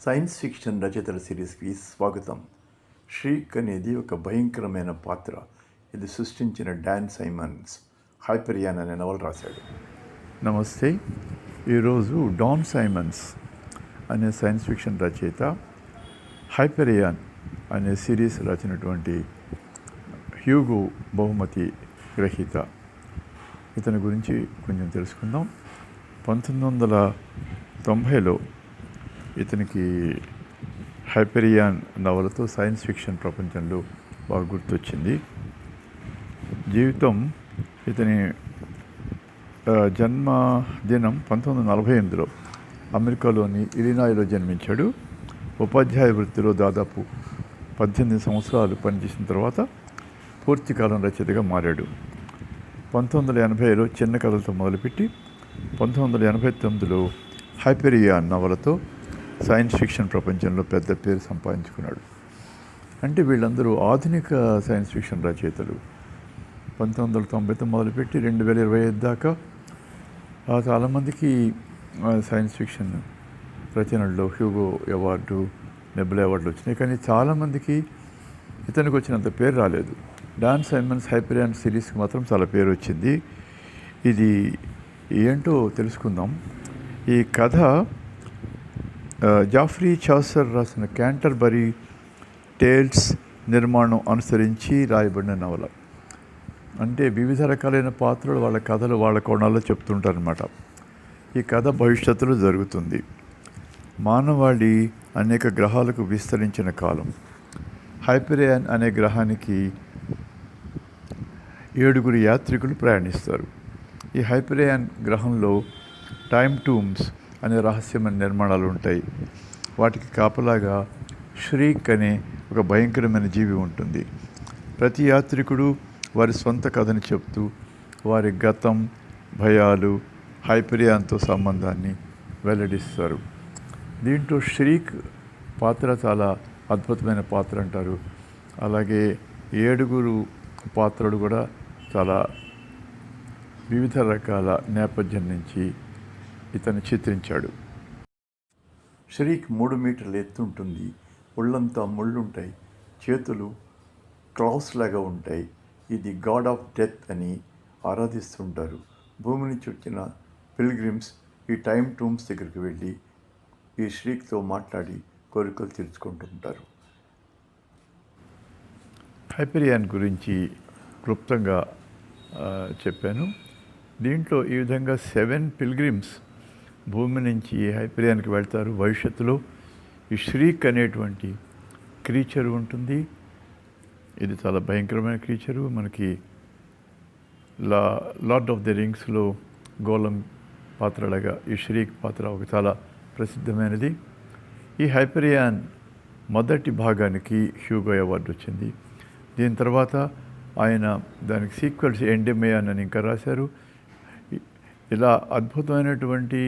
Science fiction రచయితల సిరీస్కి స్వాగతం. షీక్ అనేది ఒక భయంకరమైన పాత్ర. ఇది సృష్టించిన డాన్ సైమన్స్ హైపరియాన్ అనే నవల రాశాడు. నమస్తే. ఈరోజు డాన్ సైమన్స్ అనే సైన్స్ ఫిక్షన్ రచయిత హైపరియాన్ అనే సిరీస్ రచినటువంటి హ్యూగో బహుమతి గ్రహీత. ఇతని గురించి కొంచెం తెలుసుకుందాం. 1990లో ఇతనికి హైపరియాన్ నవలతో సైన్స్ ఫిక్షన్ ప్రపంచంలో బాగా గుర్తొచ్చింది. జీవితం ఇతని జన్మదినం 1948లో అమెరికాలోని ఇలినాయ్లో జన్మించాడు. ఉపాధ్యాయ వృత్తిలో దాదాపు 18 సంవత్సరాలు పనిచేసిన తర్వాత పూర్తికాలం రచయితగా మారాడు. 1980లో చిన్న కథలతో మొదలుపెట్టి 1989లో హైపరియాన్ నవలతో సైన్స్ ఫిక్షన్ ప్రపంచంలో పెద్ద పేరు సంపాదించుకున్నాడు. అంటే వీళ్ళందరూ ఆధునిక సైన్స్ ఫిక్షన్ రచయితలు. 1990తో మొదలుపెట్టి 2025 దాకా చాలామందికి సైన్స్ ఫిక్షన్ రచనల్లో హ్యూగో అవార్డు, నెబులా అవార్డులు వచ్చినాయి. కానీ చాలామందికి ఇతనికి వచ్చినంత పేరు రాలేదు. డాన్ సైమన్స్ హైపరియాన్ సిరీస్కి మాత్రం చాలా పేరు వచ్చింది. ఇది ఏంటో తెలుసుకుందాం. ఈ కథ జాఫ్రీ చాసర్ రాసిన క్యాంటర్బరీ టేల్స్ నిర్మాణం అనుసరించి రాయబడిన నవల. అంటే వివిధ రకాలైన పాత్రలు వాళ్ళ కథలు వాళ్ళ కోణాల్లో చెప్తుంటారనమాట. ఈ కథ భవిష్యత్తులో జరుగుతుంది. మానవాళి అనేక గ్రహాలకు విస్తరించిన కాలం. హైపరియాన్ అనే గ్రహానికి 7 యాత్రికులు ప్రయాణిస్తారు. ఈ హైపరియాన్ గ్రహంలో టైమ్ టూమ్స్ అనే రహస్యమైన నిర్మాణాలు ఉంటాయి. వాటికి కాపలాగా ష్రీక్ అనే ఒక భయంకరమైన జీవి ఉంటుంది. ప్రతి యాత్రికుడు వారి సొంత కథని చెప్తూ వారి గతం, భయాలు, హైపరియాన్తో సంబంధాన్ని వెల్లడిస్తారు. దీంట్లో ష్రీక్ పాత్ర చాలా అద్భుతమైన పాత్ర అంటారు. అలాగే 7 పాత్రలు కూడా చాలా వివిధ రకాల నేపథ్యం నుంచి ఇతను చిత్రించాడు. ష్రీక్ 3 మీటర్ల ఎత్తు ఉంటుంది. ఒళ్ళంతా ముళ్ళుంటాయి. చేతులు క్లాస్ లాగా ఉంటాయి. ఇది గాడ్ ఆఫ్ డెత్ అని ఆరాధిస్తుంటారు. భూమి నుంచి వచ్చిన పిల్గ్రిమ్స్ ఈ టైమ్ టూమ్స్ దగ్గరికి వెళ్ళి ఈ ష్రీక్తో మాట్లాడి కోరికలు తీర్చుకుంటుంటారు. హైపరియాన్ గురించి క్లుప్తంగా చెప్పాను. దీంట్లో ఈ విధంగా 7 పిల్గ్రిమ్స్ భూమి నుంచి హైపరియాన్కి వెళ్తారు. భవిష్యత్తులో ఈ ష్రీక్ అనేటువంటి క్రీచర్ ఉంటుంది. ఇది చాలా భయంకరమైన క్రీచరు. మనకి లార్డ్ ఆఫ్ ది రింగ్స్లో గోలం పాత్రలాగా ఈ ష్రీక్ పాత్ర ఒక చాలా ప్రసిద్ధమైనది. ఈ హైపరియాన్ మొదటి భాగానికి హ్యూగో అవార్డు వచ్చింది. దీని తర్వాత ఆయన దానికి సీక్వెల్స్ ఎండెమియాన్ అని ఇంకా రాశారు. ఇలా అద్భుతమైనటువంటి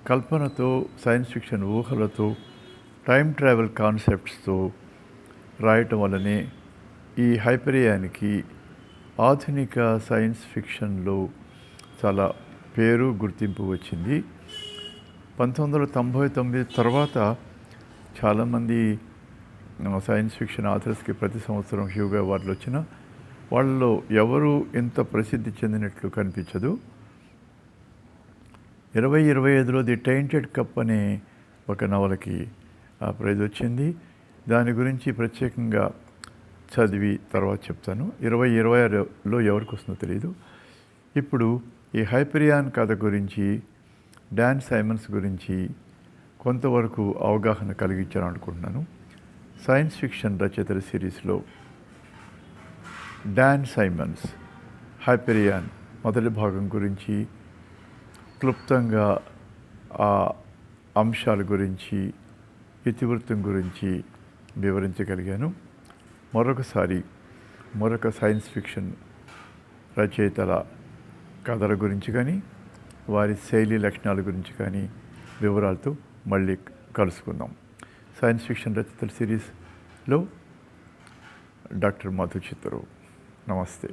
కల్పనతో, సైన్స్ ఫిక్షన్ ఊహలతో, టైం ట్రావెల్ కాన్సెప్ట్స్తో రాయటం వల్లనే ఈ హైపరియాన్కి ఆధునిక సైన్స్ ఫిక్షన్లో చాలా పేరు, గుర్తింపు వచ్చింది. 1999 తర్వాత చాలామంది సైన్స్ ఫిక్షన్ ఆథర్స్కి ప్రతి సంవత్సరం హ్యూగో అవార్డులు వచ్చిన వాళ్ళలో ఎవరు ఇంత ప్రసిద్ధి చెందినట్లు కనిపించదు. 2025లో ది టైంటెడ్ కప్ అనే ఒక నవలకి ఆ ప్రైజ్ వచ్చింది. దాని గురించి ప్రత్యేకంగా చదివి తర్వాత చెప్తాను. 2026లో ఎవరికి వస్తుందో తెలియదు. ఇప్పుడు ఈ హైపరియాన్ కథ గురించి, డాన్ సైమన్స్ గురించి కొంతవరకు అవగాహన కలిగించాలనుకుంటున్నాను. సైన్స్ ఫిక్షన్ రచయితల సిరీస్లో డాన్ సైమన్స్ హైపరియాన్ మొదటి భాగం గురించి క్లుప్తంగా ఆ అంశాల గురించి, ఇతివృత్తం గురించి వివరించగలిగాను. మరొక సైన్స్ ఫిక్షన్ రచయితల కథల గురించి కానీ, వారి శైలి లక్షణాల గురించి కానీ వివరాలతో మళ్ళీ కలుసుకుందాం. సైన్స్ ఫిక్షన్ రచయితల సిరీస్లో డాక్టర్ మధు చిత్తూరు. నమస్తే.